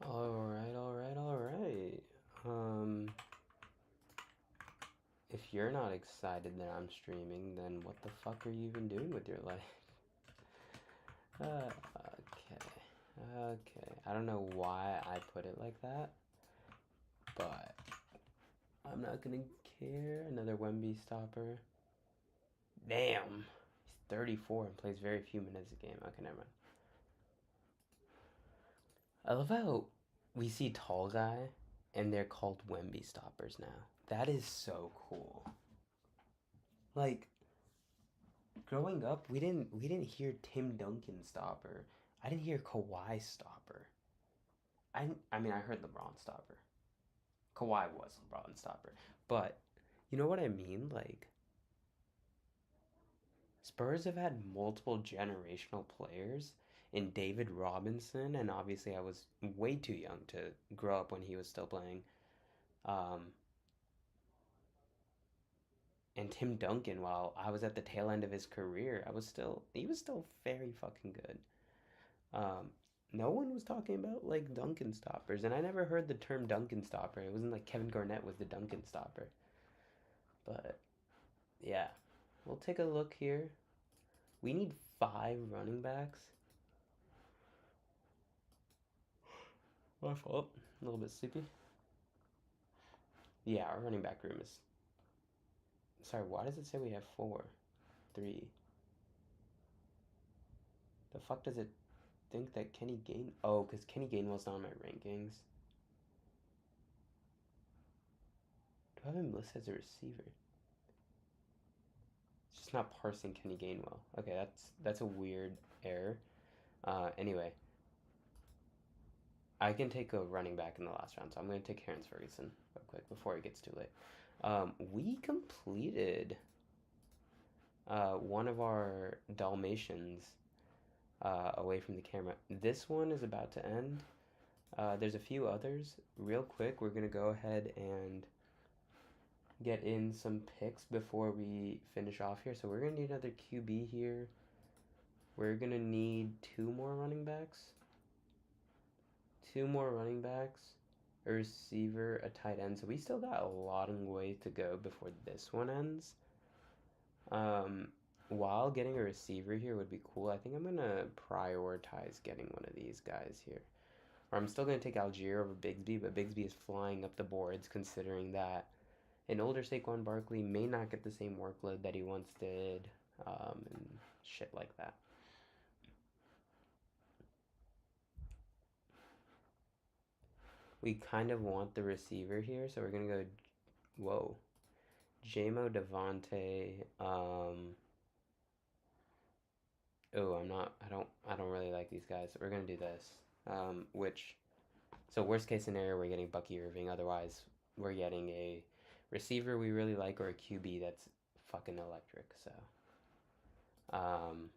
Alright. If you're not excited that I'm streaming, then what the fuck are you even doing with your life? Okay. I don't know why I put it like that, but I'm not gonna care. Another Wemby stopper. Damn! He's 34 and plays very few minutes a game. Okay, never mind. I love how we see tall guy and they're called Wemby stoppers now. That is so cool. Like, growing up, we didn't hear Tim Duncan stopper. I didn't hear Kawhi stopper. I mean I heard LeBron stopper. Kawhi was LeBron stopper. But you know what I mean? Like Spurs have had multiple generational players in David Robinson, and obviously I was way too young to grow up when he was still playing. Um, and Tim Duncan, while I was at the tail end of his career, he was still very fucking good. Um, no one was talking about like Duncan stoppers, and I never heard the term Duncan stopper. It wasn't like Kevin Garnett was the Duncan stopper. But yeah, we'll take a look here. We need 5 running backs. My fault. A little bit sleepy. Yeah, our running back room is. Sorry, why does it say we have 4? 3. The fuck does it think that Kenny Gain? Oh, because Kenny Gainwell's not on my rankings. Do I have him listed as a receiver? It's just not parsing Kenny Gainwell. Okay, that's a weird error. Anyway, I can take a running back in the last round, so I'm going to take Terrence Ferguson real quick before it gets too late. We completed one of our Dalmatians away from the camera. This one is about to end. There's a few others. Real quick, we're going to go ahead and get in some picks before we finish off here. So we're going to need another QB here. We're going to need 2 more running backs. 2 more running backs. A receiver, a tight end. So we still got a long way to go before this one ends. While getting a receiver here would be cool, I think I'm going to prioritize getting one of these guys here. Or I'm still going to take Algier over Bigsby, but Bigsby is flying up the boards considering that an older Saquon Barkley may not get the same workload that he once did, and shit like that. We kind of want the receiver here, so we're gonna go. Whoa, JMO Devontae. Oh, I'm not. I don't really like these guys. So we're gonna do this. So worst case scenario, we're getting Bucky Irving. Otherwise, we're getting a receiver we really like or a QB that's fucking electric. So, um,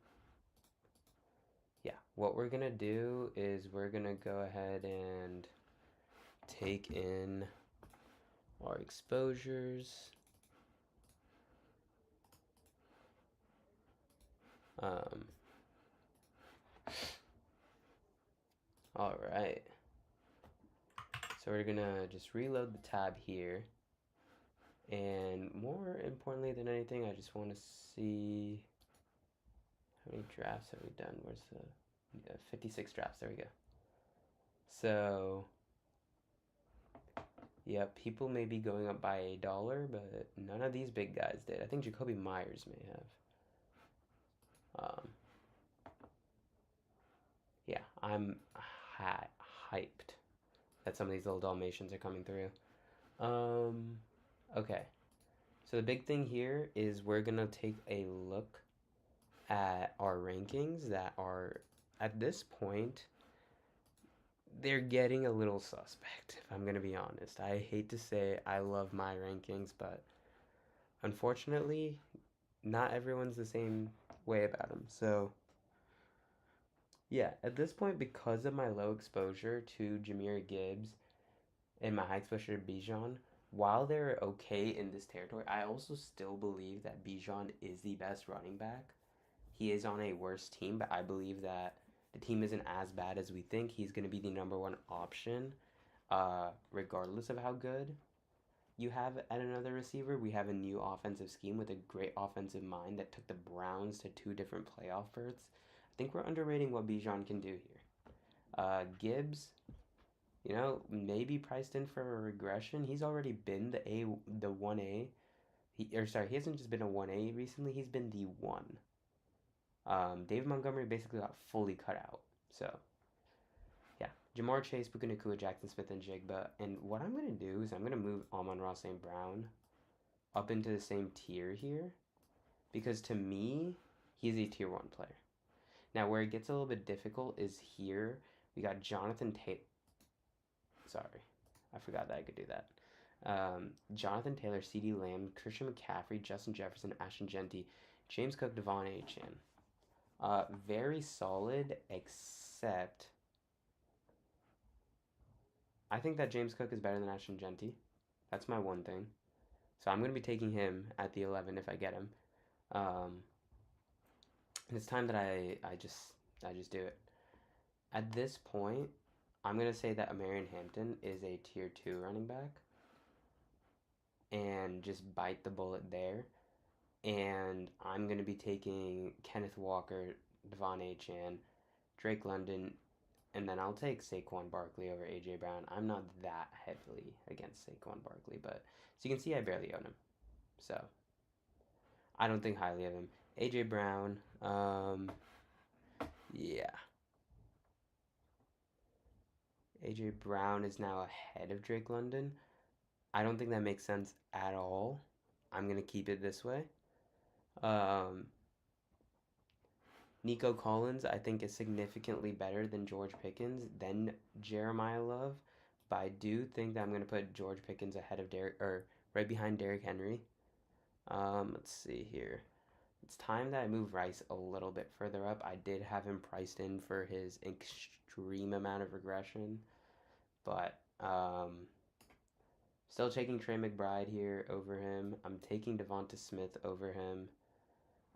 yeah, what we're gonna do is we're gonna go ahead and take in our exposures. All right. So we're gonna just reload the tab here. And more importantly than anything, I just want to see how many drafts have we done. Where's the 56 drafts? There we go. So, yeah, people may be going up by $1, but none of these big guys did. I think Jacoby Myers may have. Yeah, I'm hyped that some of these little Dalmatians are coming through. Okay. So the big thing here is we're gonna take a look at our rankings that are, at this point, they're getting a little suspect, if I'm gonna be honest. I hate to say I love my rankings, but unfortunately, not everyone's the same way about them. So, yeah, at this point, because of my low exposure to Jahmyr Gibbs and my high exposure to Bijan, while they're okay in this territory, I also still believe that Bijan is the best running back. He is on a worse team, but I believe that The team isn't as bad as we think. He's going to be the number one option, regardless of how good you have at another receiver. We have a new offensive scheme with a great offensive mind that took the Browns to 2 different playoff berths. I think we're underrating what Bijan can do here. Gibbs, maybe priced in for a regression. He's already been the 1A. He hasn't just been a 1A recently, he's been the 1. David Montgomery basically got fully cut out. So, yeah. Jamar Chase, Puka Nacua, Jackson Smith, and Jigba. And what I'm going to do is I'm going to move Amon-Ra St. Brown up into the same tier here. Because to me, he's a tier 1 player. Now, where it gets a little bit difficult is here. We got Jonathan Taylor. Sorry, I forgot that I could do that. Jonathan Taylor, CeeDee Lamb, Christian McCaffrey, Justin Jefferson, Ashton Genty, James Cook, Devon Achane. Very solid, except I think that James Cook is better than Ashton Genty. That's my one thing. So I'm going to be taking him at the 11 if I get him. And it's time that I just do it. At this point, I'm going to say that Amarian Hampton is a tier 2 running back. And just bite the bullet there. And I'm going to be taking Kenneth Walker, Devon Achane, Drake London, and then I'll take Saquon Barkley over A.J. Brown. I'm not that heavily against Saquon Barkley, but so you can see I barely own him. So I don't think highly of him. A.J. Brown, yeah. A.J. Brown is now ahead of Drake London. I don't think that makes sense at all. I'm going to keep it this way. Nico Collins, I think, is significantly better than George Pickens, then Jeremiah Love. But I do think that I'm going to put George Pickens ahead of right behind Derrick Henry. Let's see here. It's time that I move Rice a little bit further up. I did have him priced in for his extreme amount of regression. But still taking Trey McBride here over him. I'm taking Devonta Smith over him.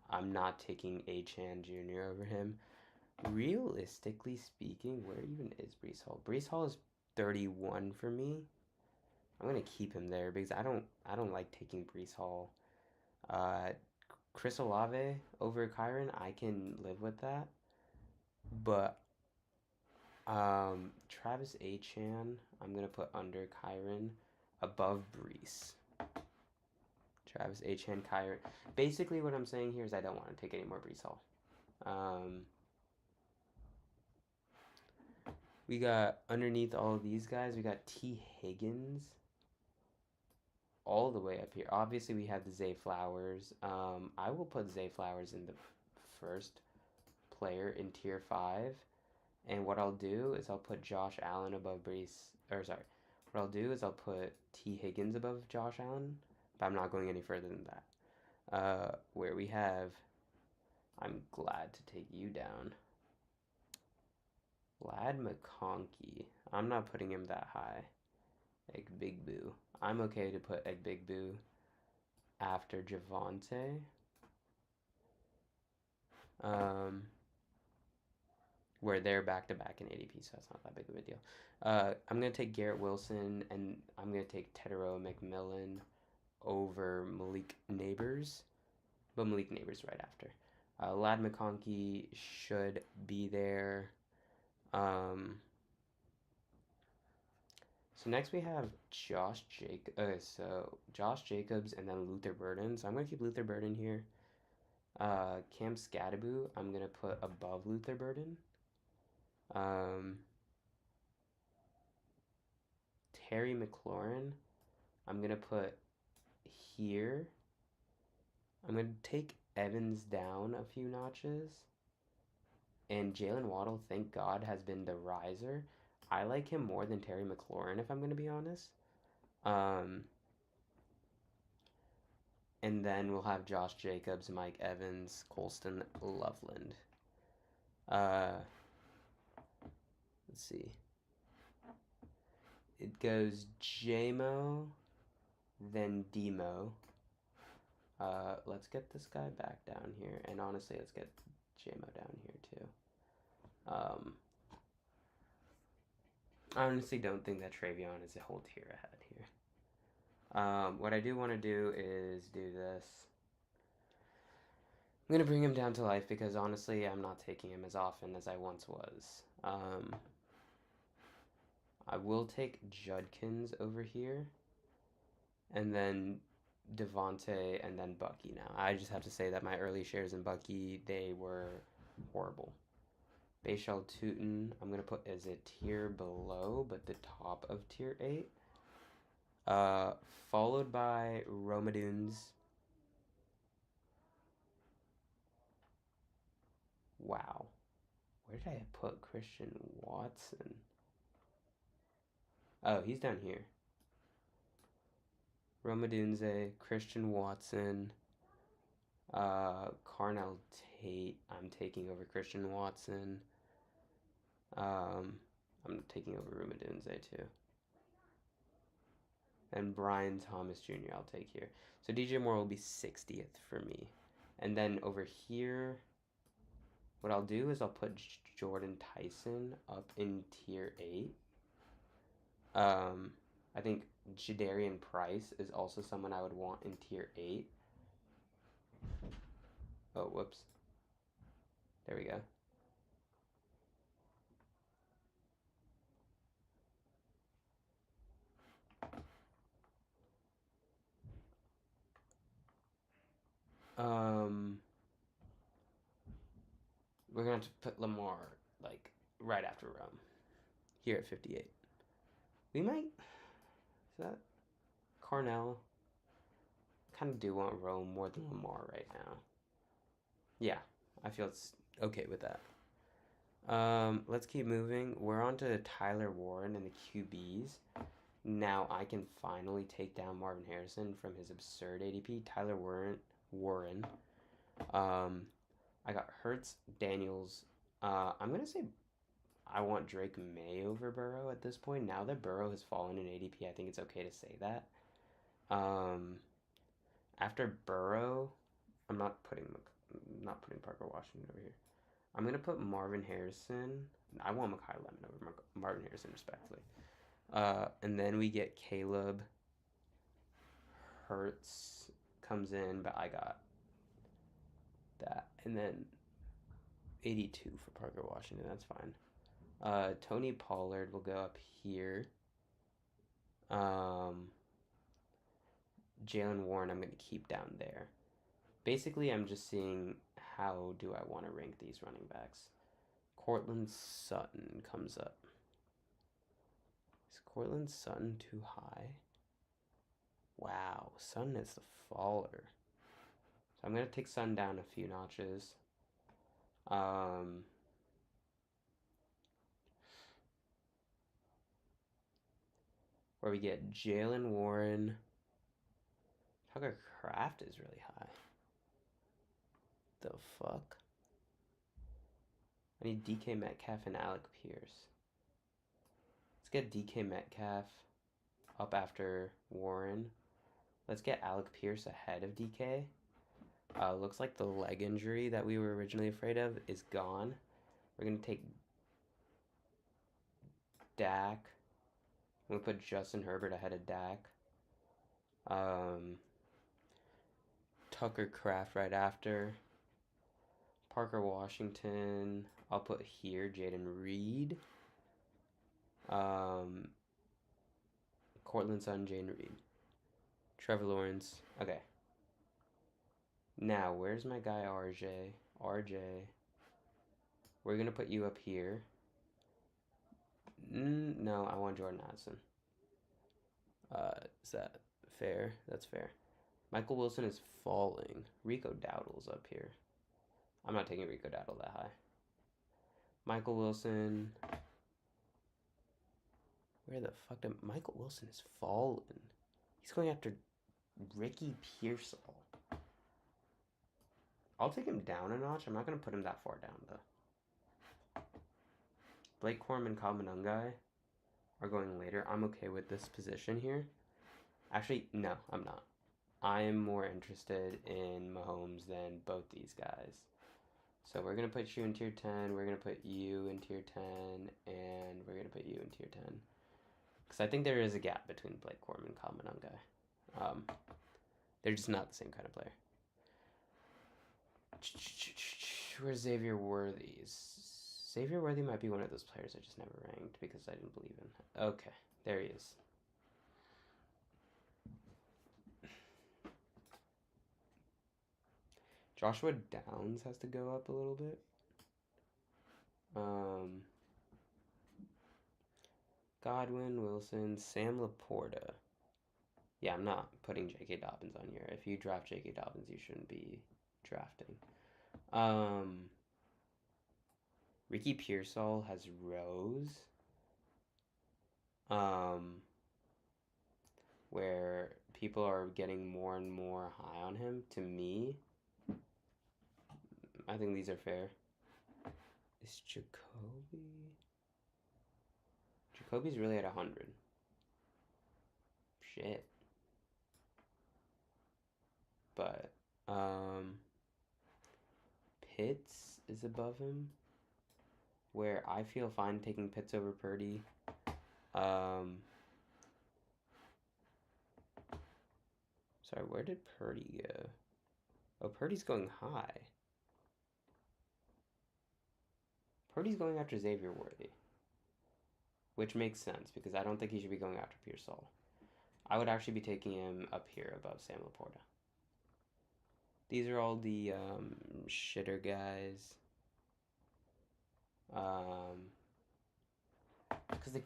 I'm not taking Achane Jr. over him. Realistically speaking, where even is Breece Hall? Breece Hall is 31 for me. I'm gonna keep him there because I don't like taking Breece Hall. Chris Olave over Kyron, I can live with that. But Travis Achane, I'm gonna put under Kyron, above Breece. Travis Achane, Kyron. Basically, what I'm saying here is I don't want to take any more Breece Hall. We got underneath all of these guys, we got T. Higgins all the way up here. Obviously, we have the Zay Flowers. I will put Zay Flowers in the first player in tier 5. And what I'll do is I'll put Josh Allen above Breece. What I'll do is I'll put T. Higgins above Josh Allen. But I'm not going any further than that. Where we have, I'm glad to take you down. Lad McConkey. I'm not putting him that high. Egg Big Boo. I'm okay to put Egg Big Boo after Javonte. Where they're back-to-back in ADP, so that's not that big of a deal. I'm going to take Garrett Wilson, and I'm going to take Tedero McMillan over Malik Neighbors, but Malik Neighbors right after. Lad McConkey should be there. So next we have Josh Jacobs and then Luther Burden. So I'm going to keep Luther Burden here. Cam Scadaboo, I'm going to put above Luther Burden. Terry McLaurin, I'm going to put here. I'm going to take Evans down a few notches. And Jalen Waddle, thank God, has been the riser. I like him more than Terry McLaurin, if I'm going to be honest. And then we'll have Josh Jacobs, Mike Evans, Colston Loveland. Let's see. It goes JMO, then Demo. Let's get this guy back down here. And honestly, let's get JMO down here too. I honestly don't think that Travion is a whole tier ahead here. What I do want to do is do this. I'm going to bring him down to life because honestly, I'm not taking him as often as I once was. I will take Judkins over here, and then Devontae, and then Bucky now. I just have to say that my early shares in Bucky, they were horrible. Bayshell Tootin, I'm going to put as a tier below, but the top of tier 8. Followed by Romadoons. Wow. Where did I put Christian Watson? Oh, he's down here. Romadunze, Christian Watson, Carnell Tate. I'm taking over Christian Watson. I'm taking over Romadunze too. And Brian Thomas Jr. I'll take here. So DJ Moore will be 60th for me. And then over here, what I'll do is I'll put Jordan Tyson up in tier 8. I think Jadarian Price is also someone I would want in tier 8. Oh, whoops. There we go. We're going to put Lamar, like, right after Rome. Here at 58. We might... Is that... Carnell? Kind of do want Rome more than Lamar right now. Yeah, I feel it's okay with that. Let's keep moving. We're on to Tyler Warren and the QBs. Now I can finally take down Marvin Harrison from his absurd ADP. Tyler Warren. I got Hurts, Daniels. I'm going to say I want Drake May over Burrow at this point. Now that Burrow has fallen in ADP, I think it's okay to say that. After Burrow, I'm not putting Parker Washington over here. I'm going to put Marvin Harrison. I want Makai Lemon over Marvin Harrison, respectfully. And then we get Caleb. Hurts comes in, but I got that. And then 82 for Parker Washington. That's fine. Tony Pollard will go up here. Jalen Warren I'm going to keep down there. Basically, I'm just seeing how do I want to rank these running backs. Cortland Sutton comes up. Is Cortland Sutton too high? Wow, Sutton is the faller. So I'm going to take Sutton down a few notches. Where we get Jalen Warren. Tucker Kraft is really high. The fuck? I need DK Metcalf and Alec Pierce. Let's get DK Metcalf up after Warren. Let's get Alec Pierce ahead of DK. Looks like the leg injury that we were originally afraid of is gone. We're going to take Dak. I'm going to put Justin Herbert ahead of Dak. Tucker Kraft right after. Parker Washington. I'll put here Jaden Reed. Cortland Sutton, Jaden Reed. Trevor Lawrence. Okay. Now, where's my guy RJ? RJ. We're going to put you up here. No, I want Jordan Addison. Is that fair? That's fair. Michael Wilson is falling. Rico Dowdle's up here. I'm not taking Rico Dowdle that high. Michael Wilson. Where the fuck did Michael Wilson is fallen? He's going after Ricky Pearsall. I'll take him down a notch. I'm not going to put him that far down, though. Blake Corum and Kyle Monangai are going later. I'm okay with this position here. Actually, no, I'm not. I am more interested in Mahomes than both these guys. So we're going to put you in tier 10, we're going to put you in tier 10, and we're going to put you in tier 10. Because I think there is a gap between Blake Corum and Kyle Monangai. They're just not the same kind of player. Where's Xavier Worthy? Xavier Worthy might be one of those players I just never ranked because I didn't believe in. Okay, there he is. Joshua Downs has to go up a little bit. Godwin, Wilson, Sam Laporta. Yeah, I'm not putting J.K. Dobbins on here. If you draft J.K. Dobbins, you shouldn't be drafting. Ricky Pearsall has Rose. Where people are getting more and more high on him. To me, I think these are fair. Is Jacoby? Jacoby's really at 100. Shit. But, Pitts is above him. Where I feel fine taking Pitts over Purdy. Sorry, where did Purdy go? Oh, Purdy's going high. Purdy's going after Xavier Worthy. Which makes sense, because I don't think he should be going after Pearsall. I would actually be taking him up here above Sam Laporta. These are all the shitter guys. Because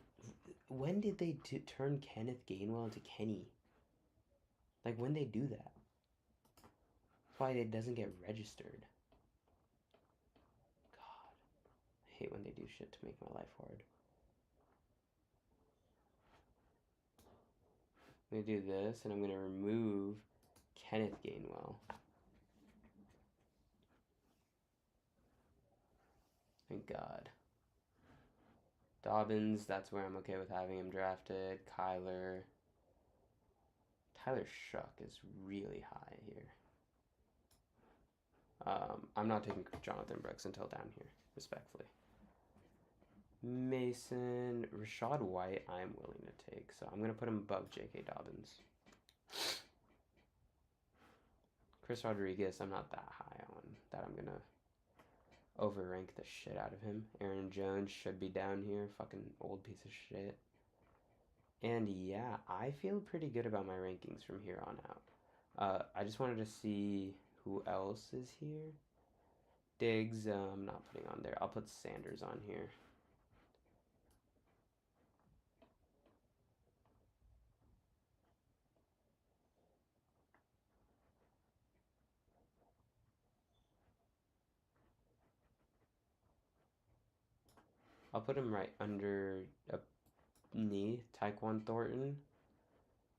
when did they turn Kenneth Gainwell into Kenny? Like, when they do that? That's why it doesn't get registered. God. I hate when they do shit to make my life hard. I'm going to do this, and I'm going to remove Kenneth Gainwell. Thank God. Dobbins, that's where I'm okay with having him drafted. Kyler. Tyler Shuck is really high here. I'm not taking Jonathan Brooks until down here, respectfully. Mason, Rashad White, I'm willing to take. So I'm going to put him above J.K. Dobbins. Chris Rodriguez, I'm not that high on. That I'm going to overrank the shit out of him. Aaron Jones should be down here. Fucking old piece of shit. And yeah, I feel pretty good about my rankings from here on out. I just wanted to see who else is here. Diggs, I'm not putting on there. I'll put Sanders on here. I'll put him right under Tyquan Thornton.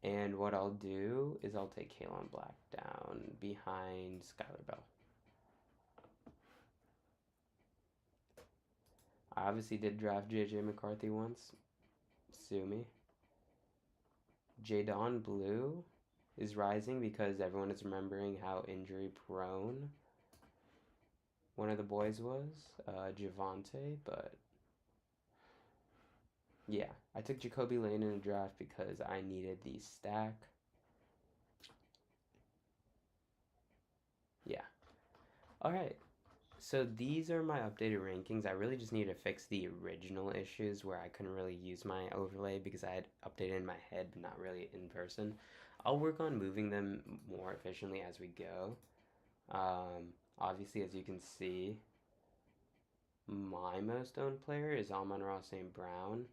And what I'll do is I'll take Kalen Black down behind Skylar Bell. I obviously did draft J.J. McCarthy once. Sue me. Jadon Blue is rising because everyone is remembering how injury prone one of the boys was, Javante, but yeah, I took Jacoby Lane in a draft because I needed the stack. Yeah. All right. So these are my updated rankings. I really just need to fix the original issues where I couldn't really use my overlay because I had updated in my head but not really in person. I'll work on moving them more efficiently as we go. Obviously, as you can see, my most owned player is Amon-Ra St. Brown,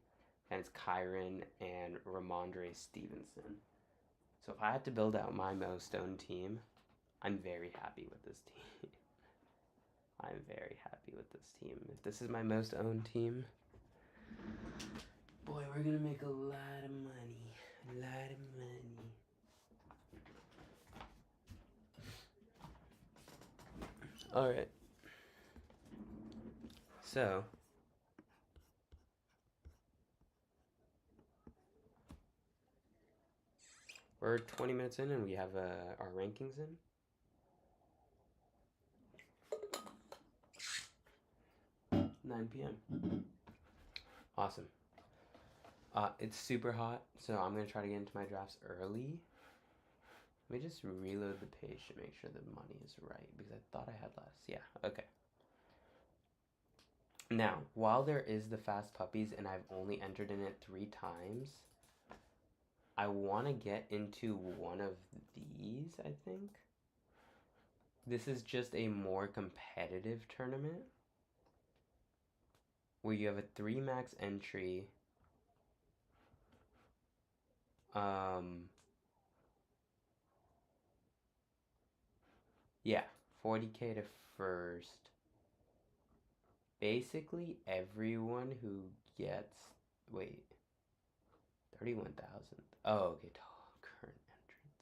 and it's Kyron and Ramondre Stevenson. So if I had to build out my most owned team, I'm very happy with this team. I'm very happy with this team. If this is my most owned team, boy, we're gonna make a lot of money. A lot of money. Alright. So, we're 20 minutes in and we have our rankings in. 9 p.m. Awesome. It's super hot, so I'm gonna try to get into my drafts early. Let me just reload the page to make sure the money is right because I thought I had less. Yeah, okay. Now, while there is the fast puppies and I've only entered in it 3 times, I want to get into one of these, I think. This is just a more competitive tournament where you have a 3 max entry. Yeah, 40K to first. Basically, everyone who gets, wait, 31,000. Oh, okay, current entrance.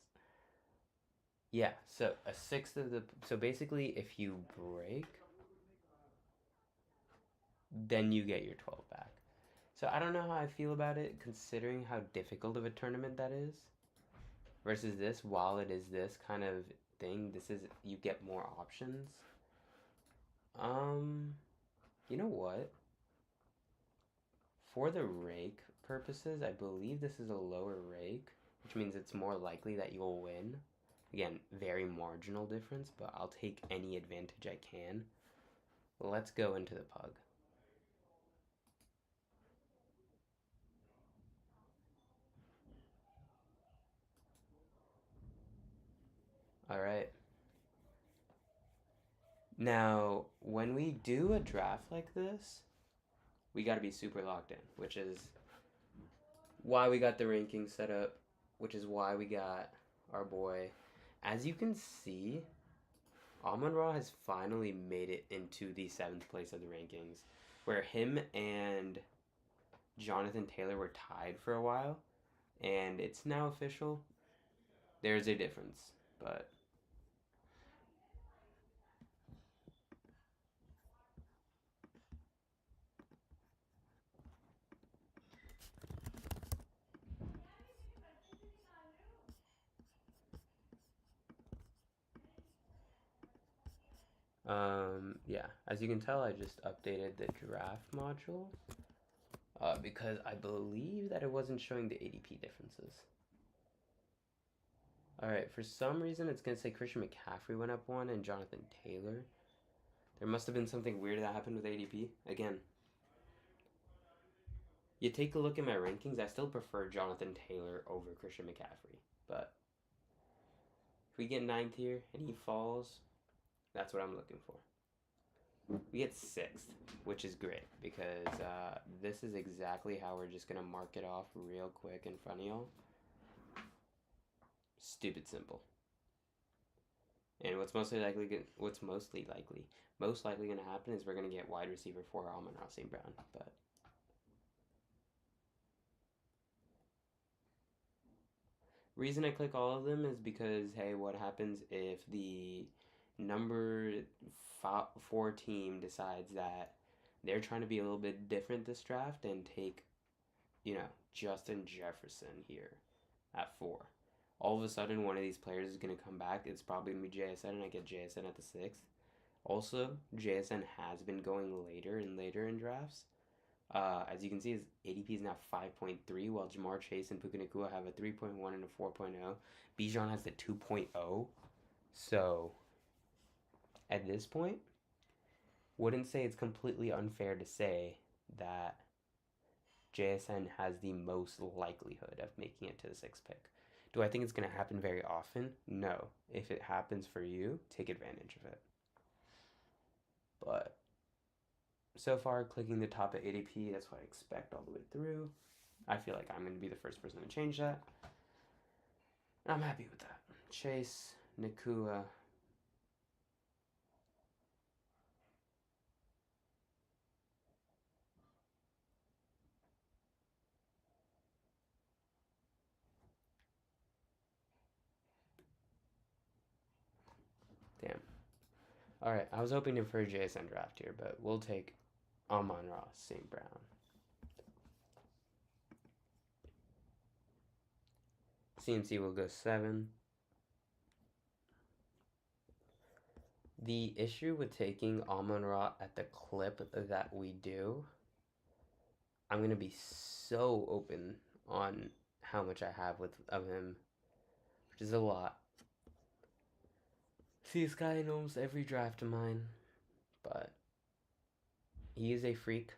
Yeah, so a sixth of the, so basically if you break, then you get your 12 back. So I don't know how I feel about it considering how difficult of a tournament that is. Versus this, while it is this kind of thing, this is, you get more options. You know what? For the rake purposes, I believe this is a lower rake, which means it's more likely that you'll win. Again, very marginal difference, but I'll take any advantage I can. Let's go into the pug. All right. Now, when we do a draft like this, we got to be super locked in, which is why we got the ranking set up, which is why we got our boy. As you can see, Amon-Ra has finally made it into the 7th place of the rankings, where him and Jonathan Taylor were tied for a while, and it's now official. There's a difference, but yeah, as you can tell, I just updated the draft module because I believe that it wasn't showing the ADP differences. All right, for some reason it's gonna say Christian McCaffrey went up 1 and Jonathan Taylor. There must have been something weird that happened with ADP. Again, you take a look at my rankings, I still prefer Jonathan Taylor over Christian McCaffrey, but if we get 9th here and he falls, that's what I'm looking for. We get 6th, which is great because this is exactly how we're just gonna mark it off real quick in front of y'all. Stupid simple. And most likely gonna happen is we're gonna get wide receiver for Amon-Ra St. Brown, but reason I click all of them is because, hey, what happens if the number 4 team decides that they're trying to be a little bit different this draft and take, Justin Jefferson here at 4. All of a sudden, one of these players is going to come back. It's probably going to be JSN, and I get JSN at the 6th. Also, JSN has been going later and later in drafts. As you can see, his ADP is now 5.3, while Jamar Chase and Puka Nacua have a 3.1 and a 4.0. Bijan has the 2.0. So, at this point, wouldn't say it's completely unfair to say that JSN has the most likelihood of making it to the 6th pick. Do I think it's going to happen very often? No. If it happens for you, take advantage of it. But so far, clicking the top at ADP, that's what I expect all the way through. I feel like I'm going to be the first person to change that. And I'm happy with that. Chase, Nacua. Damn. Alright, I was hoping for a JSN draft here, but we'll take Amon-Ra St. Brown. CMC will go 7. The issue with taking Amon Ra at the clip that we do, I'm gonna be so open on how much I have with of him, which is a lot. See this guy in almost every draft of mine, but he is a freak.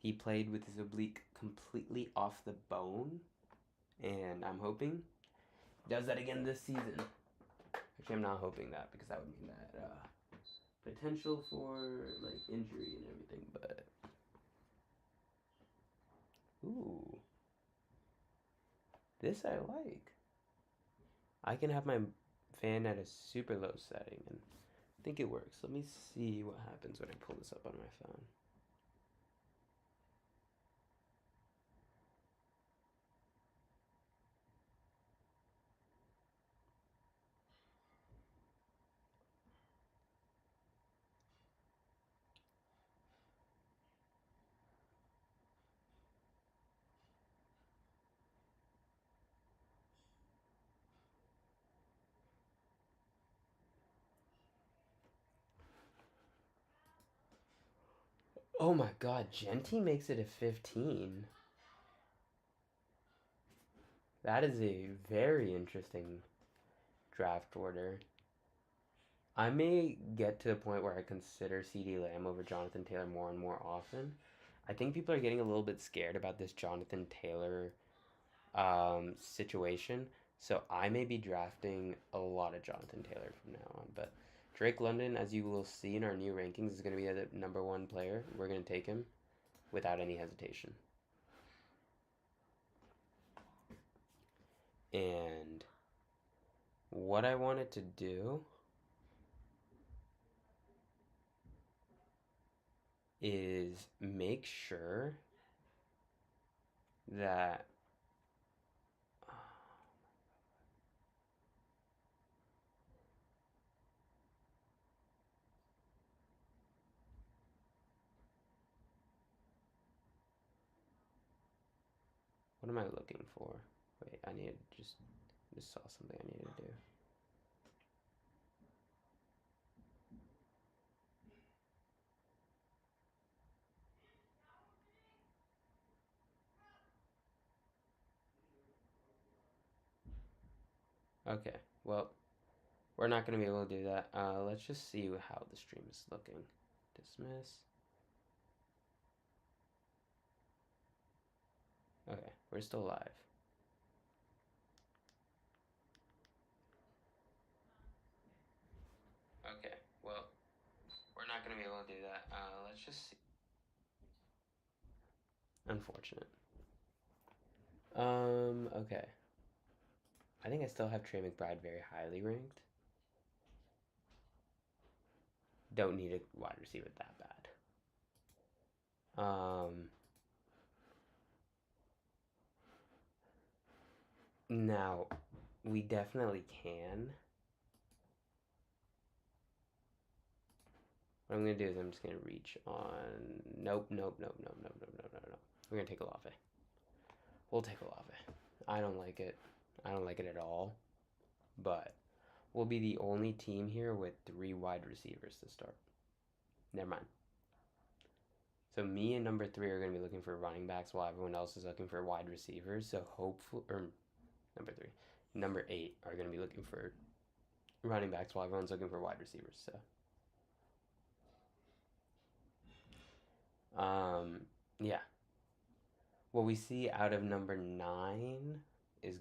He played with his oblique completely off the bone, and I'm hoping he does that again this season. Actually, I'm not hoping that because that would mean that potential for like injury and everything. But ooh, this I like. I can have my fan at a super low setting, and I think it works. Let me see what happens when I pull this up on my phone. Oh my god, Genti makes it a 15. That is a very interesting draft order. I may get to a point where I consider CD Lamb over Jonathan Taylor more and more often. I think people are getting a little bit scared about this Jonathan Taylor situation. So I may be drafting a lot of Jonathan Taylor from now on. But Drake London, as you will see in our new rankings, is going to be the number one player. We're going to take him without any hesitation. And what I wanted to do is make sure that what am I looking for? Wait, I need to just saw something I needed to do. Okay, well, we're not going to be able to do that. Let's just see how the stream is looking. Dismiss. Okay, we're still live. Okay, well, we're not going to be able to do that. Let's just see. Unfortunate. Okay. I think I still have Trey McBride very highly ranked. Don't need a wide receiver that bad. Now, we definitely can. What I'm going to do is I'm just going to reach on... Nope, nope, nope, nope, nope, nope, nope, nope, nope. We're going to take Olave. We'll take Olave. I don't like it. I don't like it at all. But we'll be the only team here with 3 wide receivers to start. Never mind. So me and number 3 are going to be looking for running backs while everyone else is looking for wide receivers. So hopefully... Or number 3. Number 8 are going to be looking for running backs while everyone's looking for wide receivers. So... yeah. What we see out of number 9 is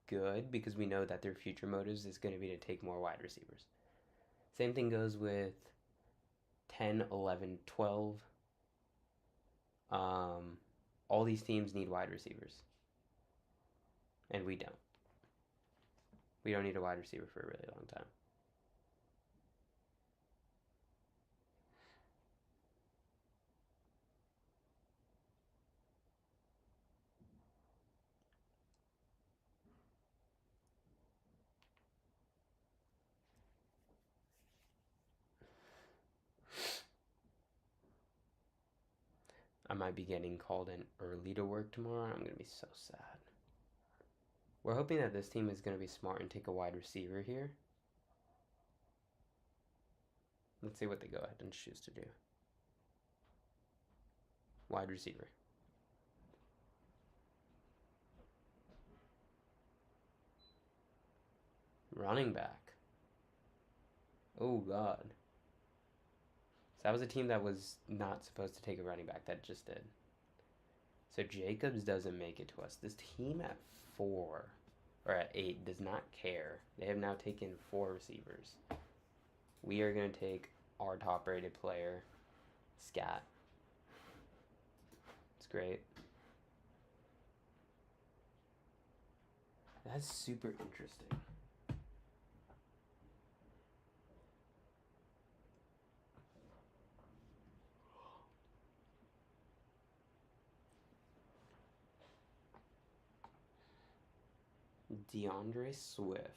good because we know that their future motives is going to be to take more wide receivers. Same thing goes with 10, 11, 12. All these teams need wide receivers. And we don't. We don't need a wide receiver for a really long time. I might be getting called in early to work tomorrow. I'm going to be so sad. We're hoping that this team is going to be smart and take a wide receiver here. Let's see what they go ahead and choose to do. Wide receiver. Running back. Oh, God. So that was a team that was not supposed to take a running back that just did. So Jacobs doesn't make it to us. This team at 4 or at 8 does not care. They have now taken 4 receivers. We are going to take our top rated player, Scat. It's great. That's super interesting. DeAndre Swift.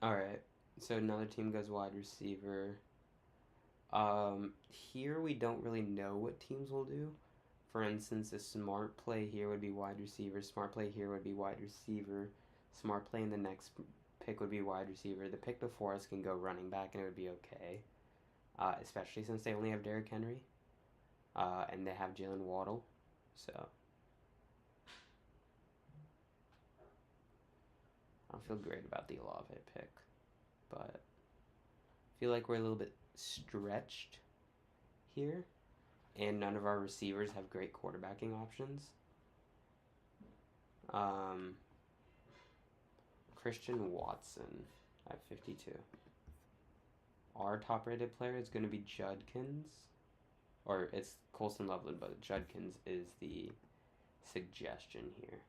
Alright, so another team goes wide receiver. Here we don't really know what teams will do. For instance, a smart play here would be wide receiver. Smart play here would be wide receiver. Smart play in the next pick would be wide receiver. The pick before us can go running back and it would be okay. Especially since they only have Derrick Henry. And they have Jalen Waddle. So I don't feel great about the Olave pick. But I feel like we're a little bit stretched here. And none of our receivers have great quarterbacking options. Christian Watson at 52. Our top rated player is going to be Judkins. Or it's Colston Loveland, but Judkins is the suggestion here.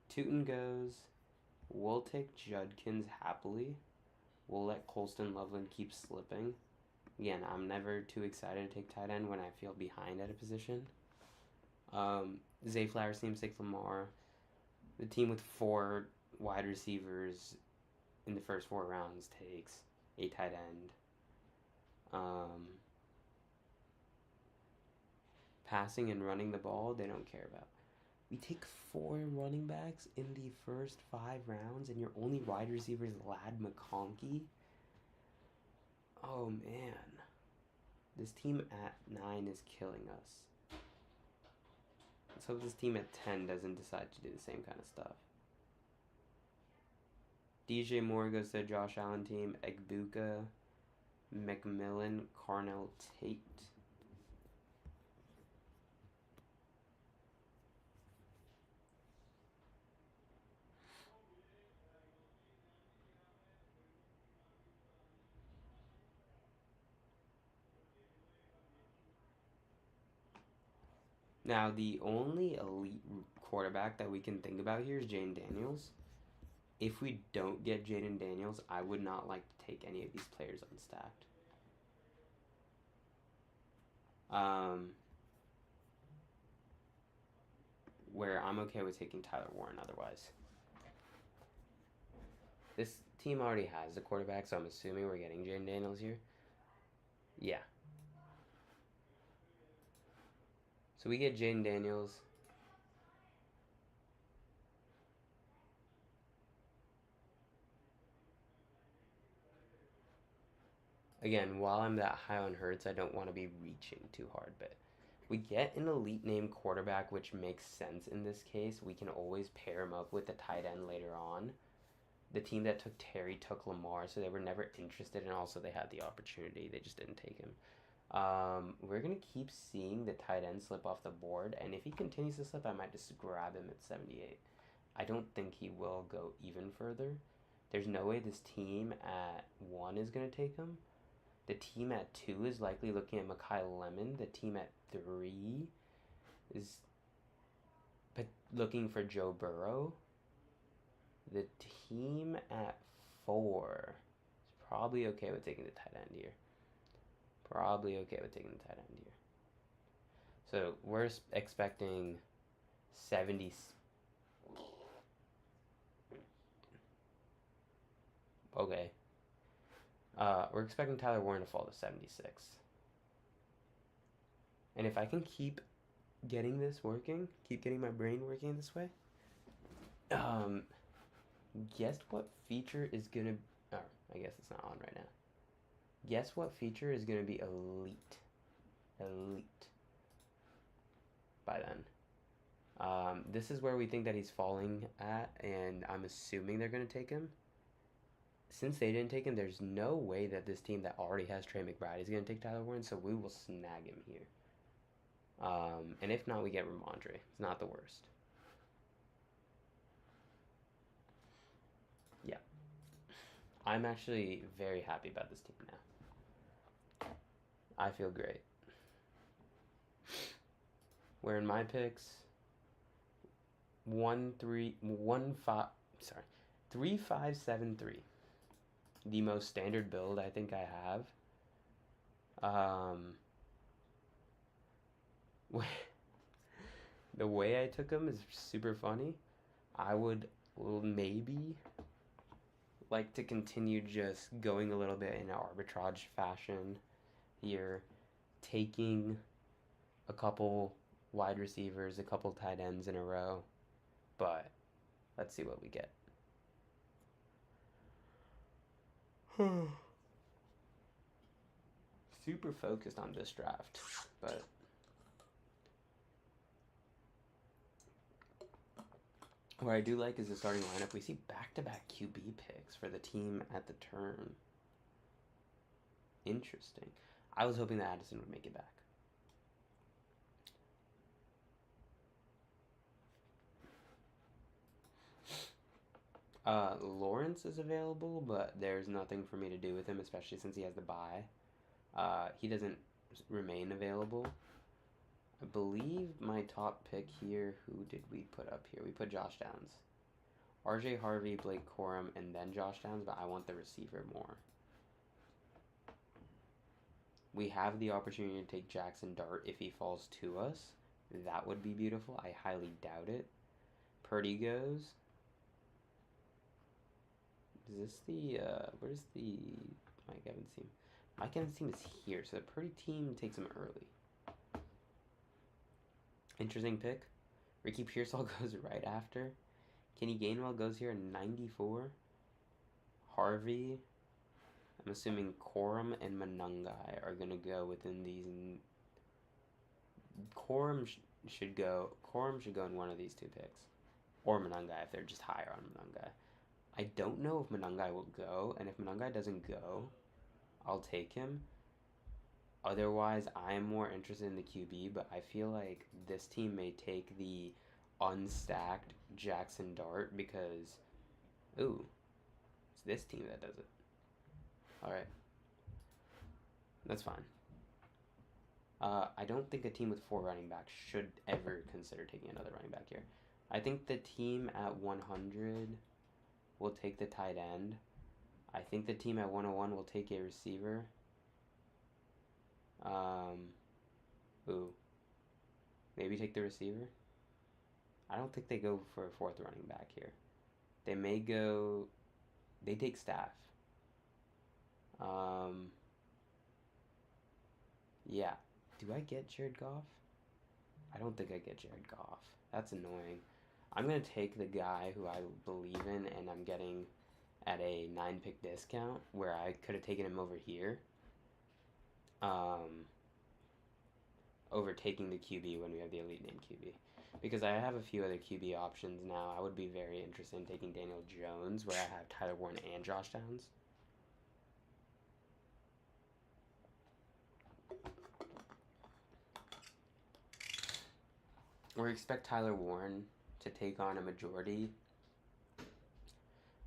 Tootin goes. We'll take Judkins happily. We'll let Colston Loveland keep slipping. Again, I'm never too excited to take tight end when I feel behind at a position. Zay Flowers team 6 Lamar. The team with 4 wide receivers in the first 4 rounds takes a tight end. Passing and running the ball, they don't care about. We take 4 running backs in the first 5 rounds, and your only wide receiver is Ladd McConkey. Oh man, this team at 9 is killing us. Let's hope this team at 10 doesn't decide to do the same kind of stuff. DJ Moore goes to the Josh Allen team. Egbuka, McMillan, Carnell Tate. Now, the only elite quarterback that we can think about here is Jaden Daniels. If we don't get Jaden Daniels, I would not like to take any of these players unstacked. Where I'm okay with taking Tyler Warren otherwise. This team already has a quarterback, so I'm assuming we're getting Jaden Daniels here. Yeah. So we get Jaden Daniels. Again, while I'm that high on Hurts, I don't want to be reaching too hard, but we get an elite name quarterback, which makes sense in this case. We can always pair him up with the tight end later on. The team that took Terry took Lamar, so they were never interested, and also they had the opportunity. They just didn't take him. We're going to keep seeing the tight end slip off the board, and if he continues to slip, I might just grab him at 78. I don't think he will go even further. There's no way this team at 1 is going to take him. The team at 2 is likely looking at Mekhi Lemon. The team at 3 is looking for Joe Burrow. The team at 4 is Probably okay with taking the tight end here. Probably okay with taking the tight end here. So we're expecting 70. Okay. We're expecting Tyler Warren to fall to 76. And if I can keep getting this working, keep getting my brain working this way, um, guess what feature is gonna? Oh, I guess it's not on right now. Guess what feature is gonna be elite, elite by then. This is where we think that he's falling at, and I'm assuming they're gonna take him. Since they didn't take him, there's no way that this team that already has Trey McBride is gonna take Tyler Warren, so we will snag him here. And if not, we get Ramondre. It's not the worst. Yeah. I'm actually very happy about this team now. I feel great. Where in my picks, 3-5-7-3. The most standard build I think I have. The way I took him is super funny. I would maybe like to continue just going a little bit in an arbitrage fashion here, taking a couple wide receivers, a couple tight ends in a row, but let's see what we get. Super focused on this draft, but what I do like is the starting lineup. We see back-to-back QB picks for the team at the turn. Interesting. I was hoping that Addison would make it back. Lawrence is available, but there's nothing for me to do with him, especially since he has the bye. He doesn't remain available. I believe my top pick here, who did we put up here? We put Josh Downs. RJ Harvey, Blake Corum, and then Josh Downs, but I want the receiver more. We have the opportunity to take Jackson Dart if he falls to us. That would be beautiful. I highly doubt it. Purdy goes. Is this the, where's the Mike Evans team? Mike Evans team is here, so the Purdy team takes him early. Interesting pick. Ricky Pearsall goes right after. Kenny Gainwell goes here in 94. Harvey. I'm assuming Corum and Monangai are going to go within these. Corum should go in one of these two picks. Or Monangai if they're just higher on Monangai. I don't know if Monangai will go, and if Monangai doesn't go, I'll take him. Otherwise, I am more interested in the QB, but I feel like this team may take the unstacked Jackson Dart because, ooh, it's this team that does it. Alright. That's fine. I don't think a team with 4 running backs should ever consider taking another running back here. I think the team at 100 will take the tight end. I think the team at 101 will take a receiver. Maybe take the receiver. I don't think they go for a 4th running back here. They may go. They take staff. Yeah. Do I get Jared Goff? I don't think I get Jared Goff. That's annoying. I'm going to take the guy who I believe in, and I'm getting at a 9-pick discount where I could have taken him over here. Over taking the QB when we have the elite name QB. Because I have a few other QB options now. I would be very interested in taking Daniel Jones, where I have Tyler Warren and Josh Downs. We expect Tyler Warren to take on a majority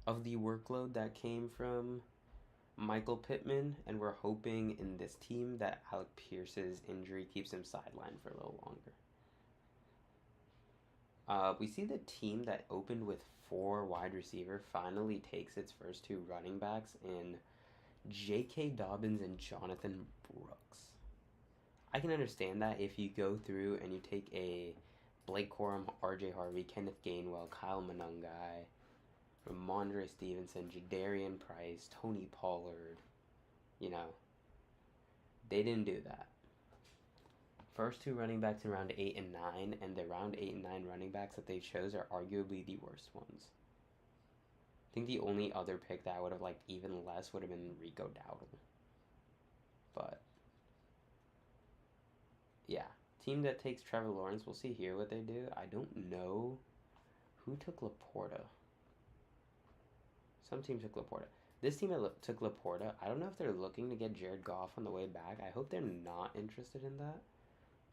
of the workload that came from Michael Pittman, and we're hoping in this team that Alec Pierce's injury keeps him sidelined for a little longer. We see the team that opened with 4 wide receiver finally takes its first 2 running backs in J.K. Dobbins and Jonathan Brooks. I can understand that if you go through and you take a Blake Corum, R.J. Harvey, Kenneth Gainwell, Kyle Monangai, Ramondre Stevenson, Jadarian Price, Tony Pollard. You know, they didn't do that. First two running backs in round 8 and 9, and the round 8 and 9 running backs that they chose are arguably the worst ones. I think the only other pick that I would have liked even less would have been Rico Dowdle. But, yeah. Team that takes Trevor Lawrence, we'll see here what they do. I don't know who took Laporta. Some team took Laporta. This team took Laporta. I don't know if they're looking to get Jared Goff on the way back. I hope they're not interested in that.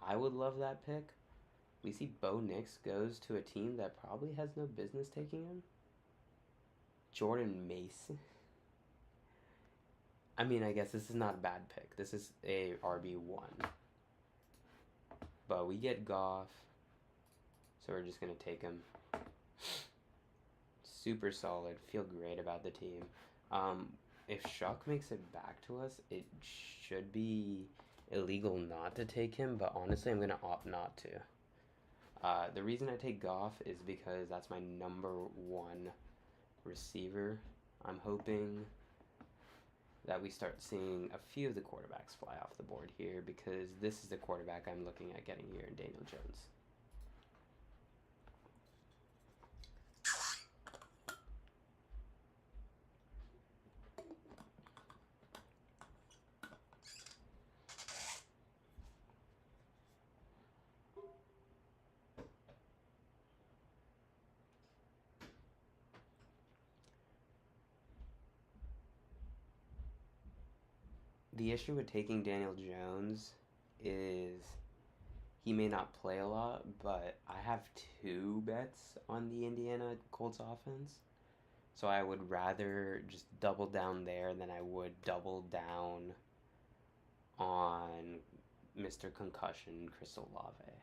I would love that pick. We see Bo Nix goes to a team that probably has no business taking him. Jordan Mason. I mean, I guess this is not a bad pick. This is a RB1. But we get Goff. So we're just going to take him. Super solid. Feel great about the team. If Shuck makes it back to us, it should be illegal not to take him, but honestly, I'm going to opt not to. The reason I take Goff is because that's my number one receiver. I'm hoping that we start seeing a few of the quarterbacks fly off the board here, because this is the quarterback I'm looking at getting here in Daniel Jones. The issue with taking Daniel Jones is he may not play a lot, but I have 2 bets on the Indiana Colts offense. So I would rather just double down there than I would double down on Mr. Concussion, Chris Olave,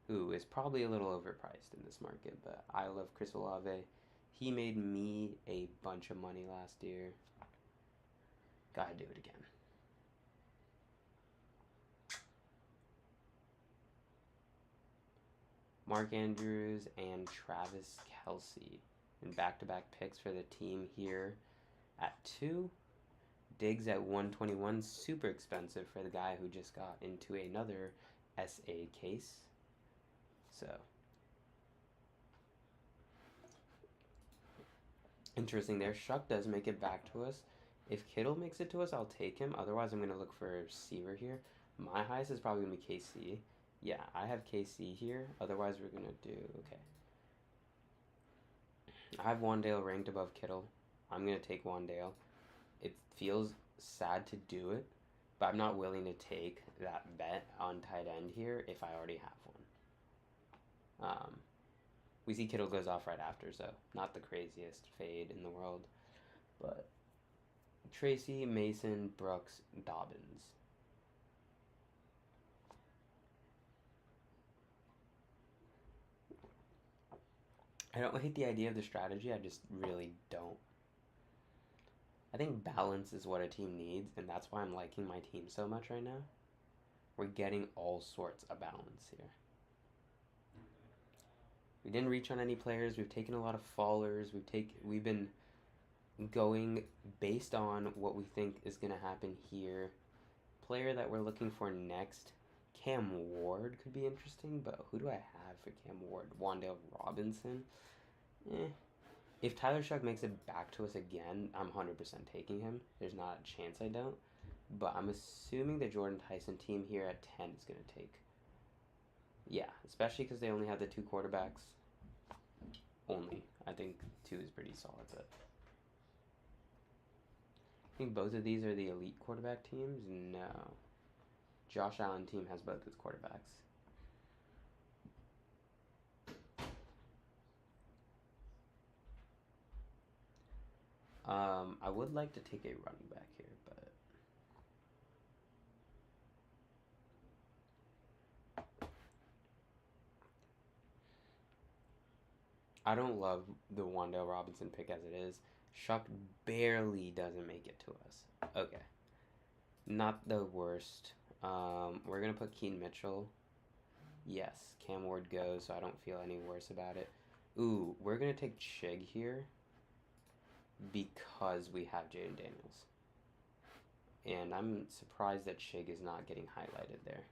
who is probably a little overpriced in this market, but I love Chris Olave. He made me a bunch of money last year. Gotta do it again. Mark Andrews and Travis Kelce in back-to-back picks for the team here at 2. Diggs at 121, super expensive for the guy who just got into another SA case. So, interesting there. Shuck does make it back to us. If Kittle makes it to us, I'll take him. Otherwise, I'm going to look for a receiver here. My highest is probably going to be KC. Yeah, I have KC here. Otherwise, we're going to do... Okay. I have Wandale ranked above Kittle. I'm going to take Wandale. It feels sad to do it, but I'm not willing to take that bet on tight end here if I already have one. We see Kittle goes off right after, so not the craziest fade in the world. But Tracy, Mason, Brooks, Dobbins. I don't hate the idea of the strategy, I just really don't. I think balance is what a team needs, and that's why I'm liking my team so much right now. We're getting all sorts of balance here. We didn't reach on any players. We've taken a lot of fallers. We've been going based on what we think is going to happen here. Player that we're looking for next, Cam Ward could be interesting, but who do I have for Cam Ward? Wandale Robinson? If Tyler Shuck makes it back to us again, I'm 100% taking him. There's not a chance I don't. But I'm assuming the Jordan Tyson team here at 10 is going to take. Yeah, especially because they only have the 2 quarterbacks. Only. I think 2 is pretty solid, but... I think both of these are the elite quarterback teams? No. Josh Allen team has both its quarterbacks. I would like to take a running back here, but... I don't love the Wandale Robinson pick as it is. Shuck barely doesn't make it to us. Okay. Not the worst. We're going to put Keaton Mitchell. Yes, Cam Ward goes, so I don't feel any worse about it. Ooh, we're going to take Chig here because we have Jaden Daniels. And I'm surprised that Chig is not getting highlighted there.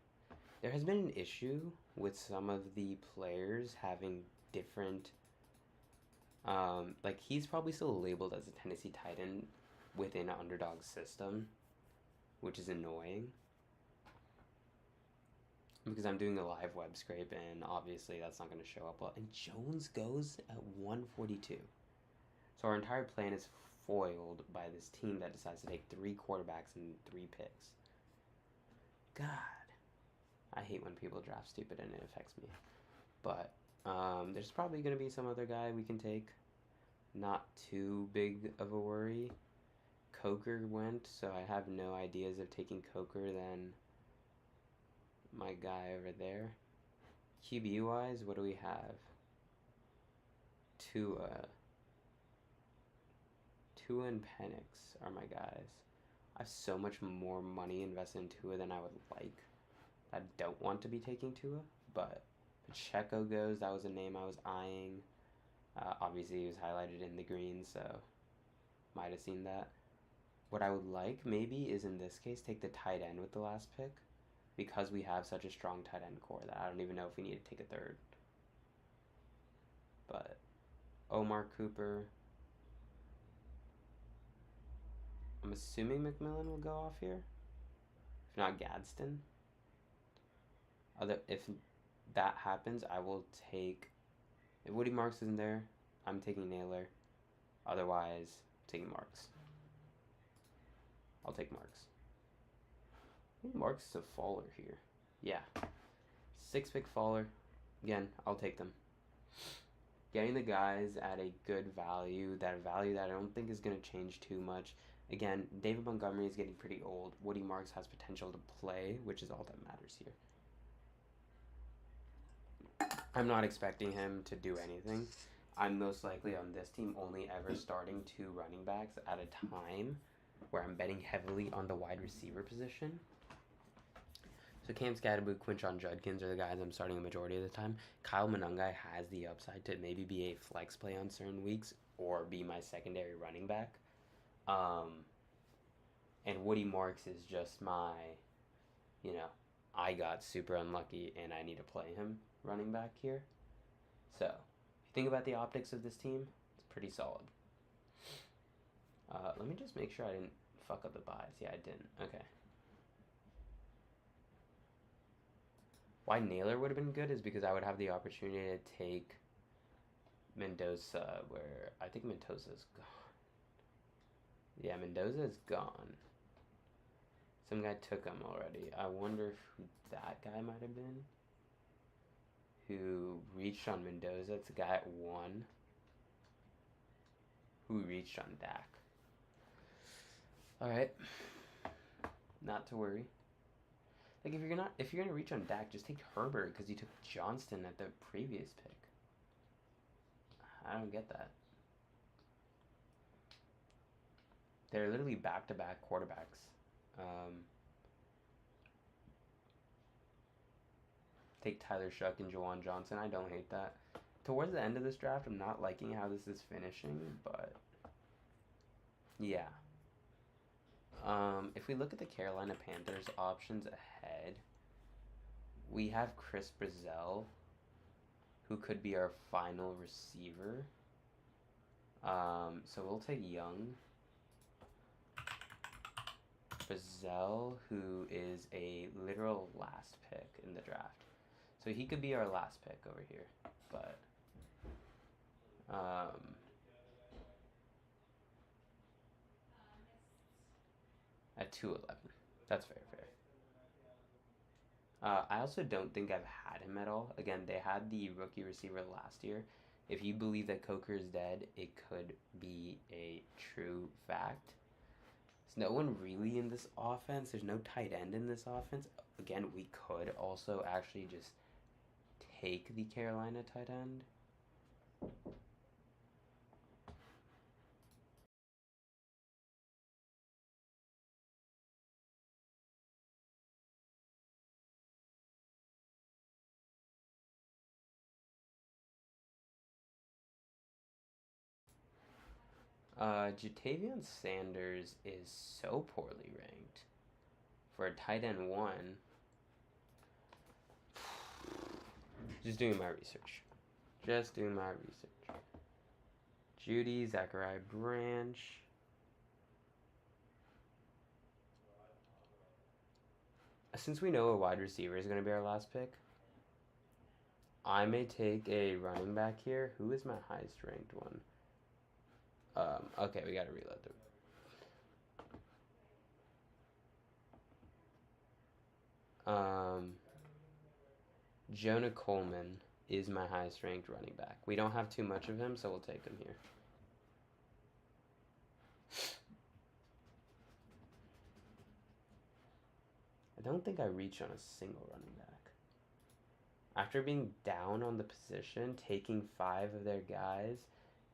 There has been an issue with some of the players having different... like, he's probably still labeled as a Tennessee Titan within an underdog system, which is annoying. Because I'm doing a live web scrape, and obviously that's not going to show up well. And Jones goes at 142. So our entire plan is foiled by this team that decides to take 3 quarterbacks and 3 picks. God. I hate when people draft stupid and it affects me. But there's probably going to be some other guy we can take. Not too big of a worry. Coker went, so I have no ideas of taking Coker than my guy over there. QB wise, what do we have? Tua and Penix are my guys. I have so much more money invested in Tua than I would like. I don't want to be taking Tua, but Pacheco goes. That was a name I was eyeing. Obviously, he was highlighted in the green, so might have seen that. What I would like maybe is in this case take the tight end with the last pick, because we have such a strong tight end core that I don't even know if we need to take a third. But Omar Cooper. I'm assuming McMillan will go off here. If not Gadsden. If that happens, I will take... If Woody Marks isn't there, I'm taking Naylor. Otherwise, I'm taking Marks. I'll take Marks. I think Marks is a faller here. Yeah. 6-pick faller. Again, I'll take them. Getting the guys at a good value that I don't think is going to change too much. Again, David Montgomery is getting pretty old. Woody Marks has potential to play, which is all that matters here. I'm not expecting him to do anything. I'm most likely on this team only ever starting 2 running backs at a time, where I'm betting heavily on the wide receiver position. So Cam Scatterboo, Quinshon Judkins are the guys I'm starting a majority of the time. Kyle Monangai has the upside to maybe be a flex play on certain weeks or be my secondary running back. And Woody Marks is just my, I got super unlucky and I need to play him running back here. So, if you think about the optics of this team, it's pretty solid. Let me just make sure I didn't fuck up the buys. Yeah, I didn't. Okay. Why Naylor would have been good is because I would have the opportunity to take Mendoza, where I think Mendoza's gone. Yeah, Mendoza is gone. Some guy took him already. I wonder who that guy might have been. Who reached on Mendoza. It's a guy at 1. Who reached on Dak. Alright. Not to worry. Like, if you're gonna reach on Dak, just take Herbert because you took Johnston at the previous pick. I don't get that. They're literally back-to-back quarterbacks. Take Tyler Shuck and Jawan Johnson. I don't hate that. Towards the end of this draft, I'm not liking how this is finishing, but yeah. If we look at the Carolina Panthers options ahead, we have Chris Brazell, who could be our final receiver. So we'll take Young. Brazell, who is a literal last pick in the draft. So he could be our last pick over here. But at 211. That's fair. I also don't think I've had him at all. Again, they had the rookie receiver last year. If you believe that Coker is dead, it could be a true fact. There's no one really in this offense. There's no tight end in this offense. Again, we could also actually just take the Carolina tight end. Jatavion Sanders is so poorly ranked for a tight end one. Just doing my research. Just doing my research. Judy, Zachariah Branch. Since we know a wide receiver is going to be our last pick, I may take a running back here. Who is my highest ranked one? Okay, we got to reload them. Um, Jonah Coleman is my highest ranked running back. We don't have too much of him, so we'll take him here. I don't think I reach on a single running back. After being down on the position, taking 5 of their guys,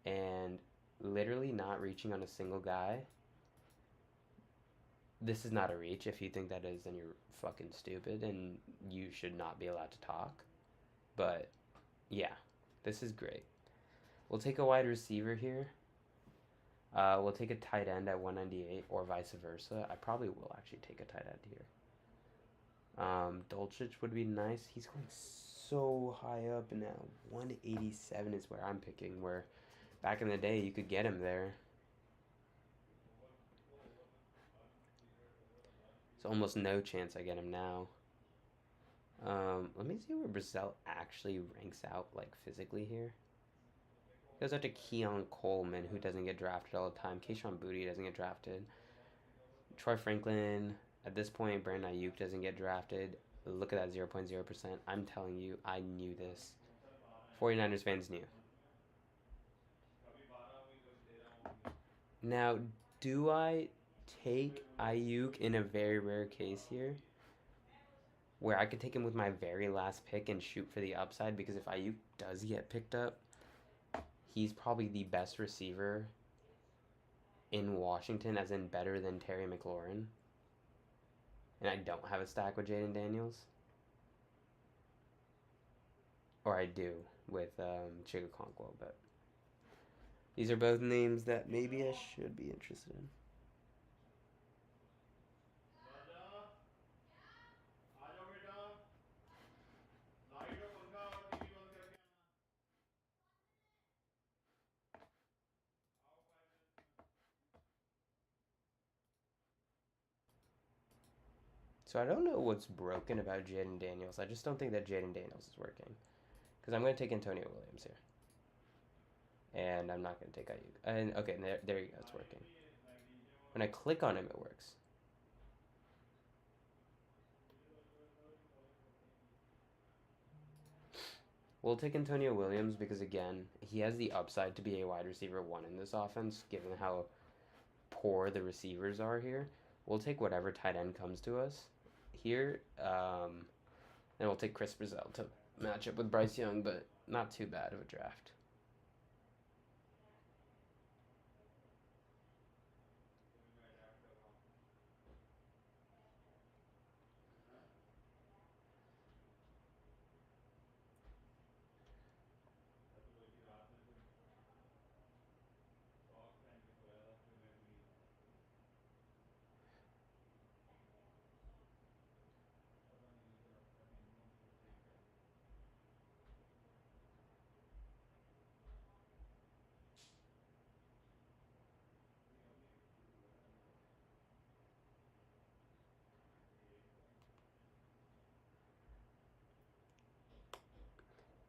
and literally not reaching on a single guy, this is not a reach. If you think that is, then you're fucking stupid and you should not be allowed to talk. But yeah, this is great. We'll take a wide receiver here. We'll take a tight end at 198 or vice versa. I probably will actually take a tight end here. Dolchich would be nice. He's going so high up now. 187 is where I'm picking, where back in the day you could get him there. It's almost no chance I get him now. Let me see where Brazil actually ranks out, like, physically here. Goes out to Keon Coleman, who doesn't get drafted all the time. Keyshawn Booty doesn't get drafted. Troy Franklin, at this point, Brandon Ayuk doesn't get drafted. Look at that 0.0%. I'm telling you, I knew this. 49ers fans knew. Now, do I take Ayuk in a very rare case here? Where I could take him with my very last pick and shoot for the upside, because if Ayuk does get picked up, he's probably the best receiver in Washington, as in better than Terry McLaurin. And I don't have a stack with Jaden Daniels. Or I do with Chigakonkwo, but these are both names that maybe I should be interested in. So I don't know what's broken about Jaden Daniels. I just don't think that Jaden Daniels is working. Because I'm going to take Antonio Williams here. And I'm not going to take Ayuk. And okay, there you go. It's working. When I click on him, it works. We'll take Antonio Williams because, again, he has the upside to be a wide receiver 1 in this offense, given how poor the receivers are here. We'll take whatever tight end comes to us here. And we'll take Chris Brazil to match up with Bryce Young, but not too bad of a draft.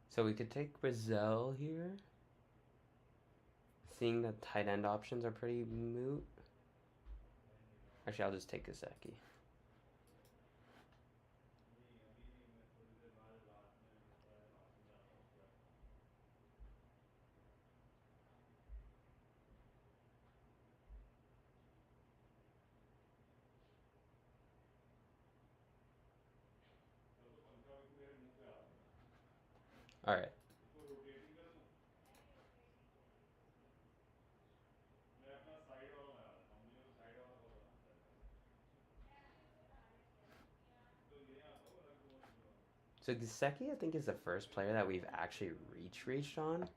So we could take Brazil here, seeing that tight end options are pretty moot. Actually, I'll just take Gesicki. All right. So Gesicki, I think, is the first player that we've actually reached on.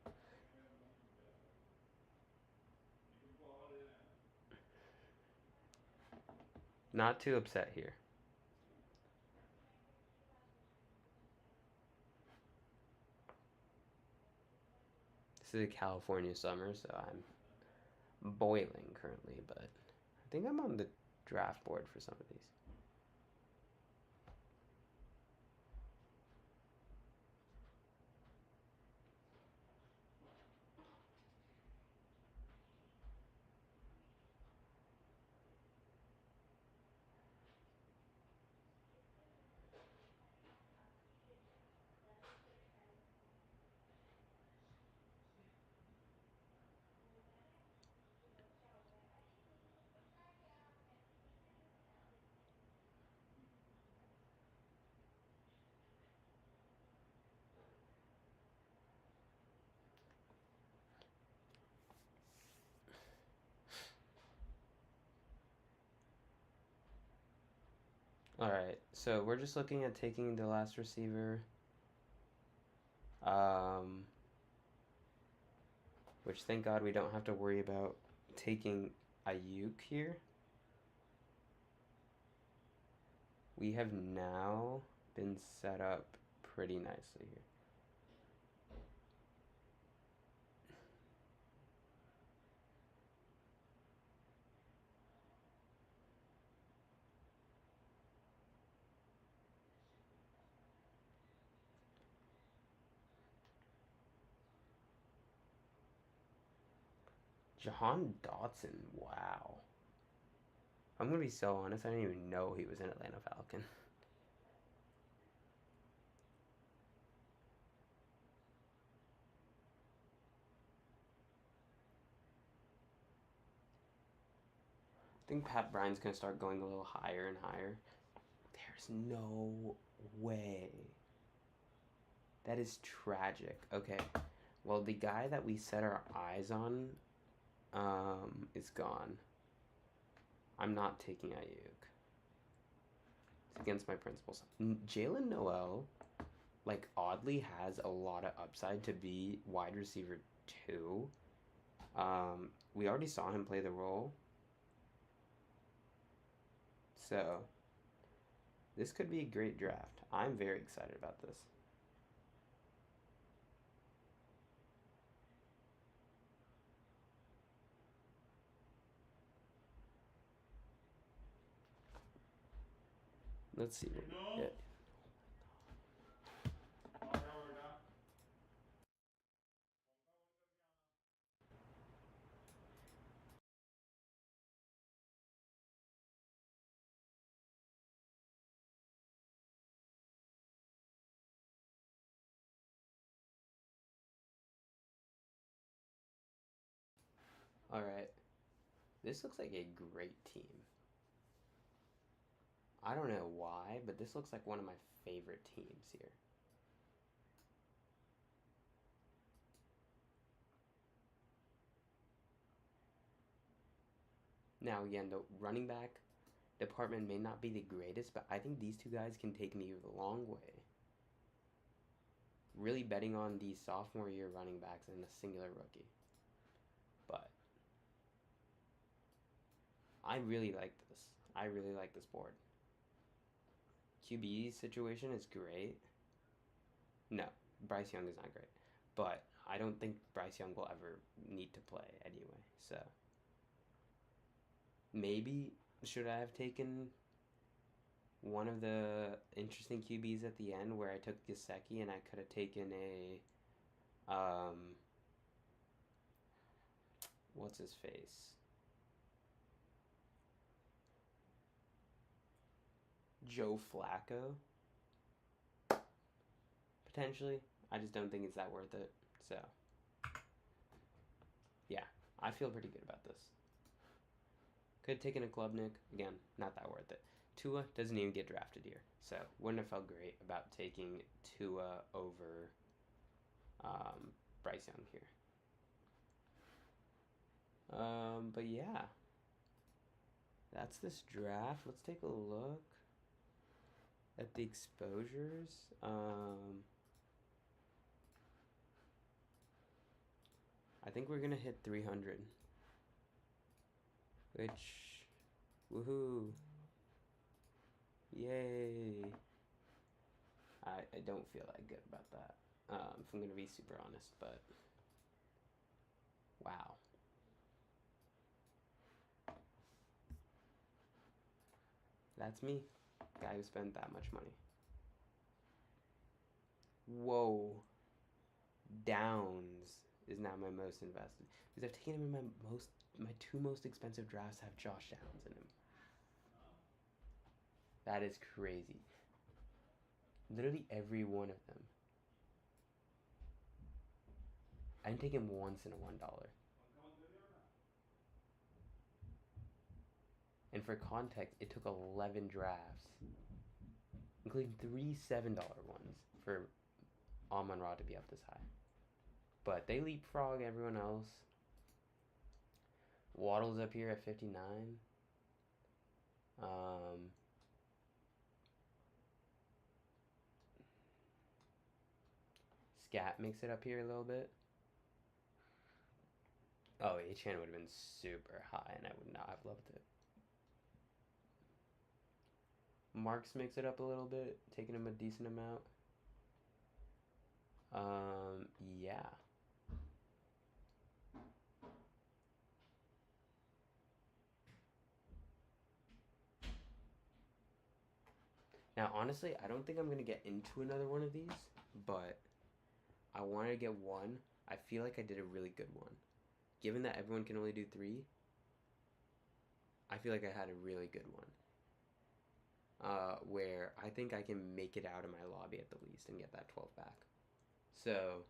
Not too upset here. This is a California summer, so I'm boiling currently, but I think I'm on the draft board for some of these. All right, so we're just looking at taking the last receiver, um, which thank God we don't have to worry about taking Ayuk here. We have now been set up pretty nicely here. Jahan Dotson, wow. I'm gonna be so honest, I didn't even know he was an Atlanta Falcon. I think Pat Bryant's gonna start going a little higher and higher. There's no way. That is tragic. Okay, well, the guy that we set our eyes on is gone. I'm not taking Ayuk. It's against my principles. Jalen Noel, like, oddly has a lot of upside to be wide receiver 2. We already saw him play the role. So, this could be a great draft. I'm very excited about this. Let's see what we get. Alright. This looks like a great team. I don't know why, but this looks like one of my favorite teams here. Now, again, the running back department may not be the greatest, but I think these two guys can take me a long way. Really betting on these sophomore year running backs and a singular rookie. But I really like this. I really like this board. QB situation is great. No, Bryce Young is not great. But I don't think Bryce Young will ever need to play anyway. So maybe should I have taken one of the interesting QBs at the end where I took Gesicki and I could have taken a what's his face? Joe Flacco? Potentially. I just don't think it's that worth it. So, yeah, I feel pretty good about this. Could have taken a Klubnik. Again, not that worth it. Tua doesn't even get drafted here. So, wouldn't have felt great about taking Tua over Bryce Young here. But yeah, that's this draft. Let's take a look at the exposures. I think we're gonna hit 300, which, woohoo! Yay. I don't feel that good about that. If I'm gonna be super honest, but wow. That's me. Guy who spent that much money. Whoa. Downs is now my most invested. Because I've taken him in my two most expensive drafts have Josh Downs in him. That is crazy. Literally every one of them. I didn't take him once in a $1. And for context, it took 11 drafts, including three $7 ones, for Amon Ra to be up this high. But they leapfrog everyone else. Waddle's up here at 59. Scat makes it up here a little bit. Oh, H-Chan would have been super high, and I would not have loved it. Marks makes it up a little bit, taking him a decent amount. Yeah. Now, honestly, I don't think I'm going to get into another one of these, but I wanted to get one. I feel like I did a really good one. Given that everyone can only do 3, I feel like I had a really good one. Where I think I can make it out of my lobby at the least and get that 12 back. So,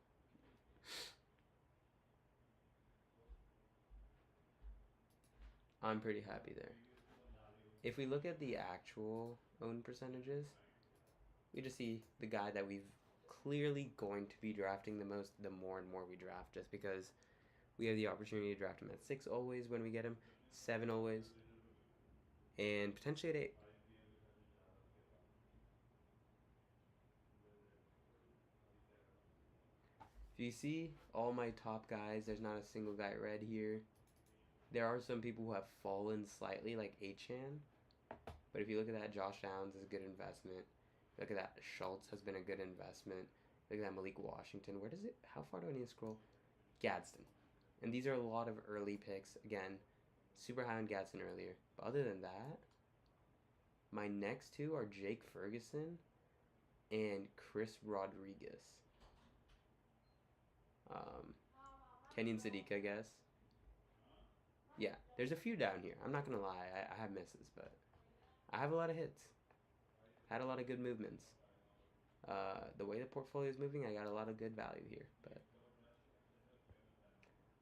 I'm pretty happy there. If we look at the actual own percentages, we just see the guy that we've clearly going to be drafting the most the more and more we draft, just because we have the opportunity to draft him at 6 always when we get him, 7 always, and potentially at 8. If you see all my top guys, there's not a single guy red here. There are some people who have fallen slightly, like Achan. But if you look at that, Josh Downs is a good investment. Look at that, Schultz has been a good investment. Look at that, Malik Washington. Where does it? How far do I need to scroll? Gadsden. And these are a lot of early picks. Again, super high on Gadsden earlier. But other than that, my next two are Jake Ferguson and Chris Rodriguez. Kenyon Sadiq, I guess. Yeah, there's a few down here. I'm not going to lie. I have misses, but I have a lot of hits. Had a lot of good movements. The way the portfolio is moving, I got a lot of good value here. But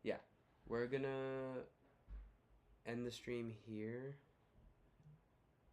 yeah, we're going to end the stream here.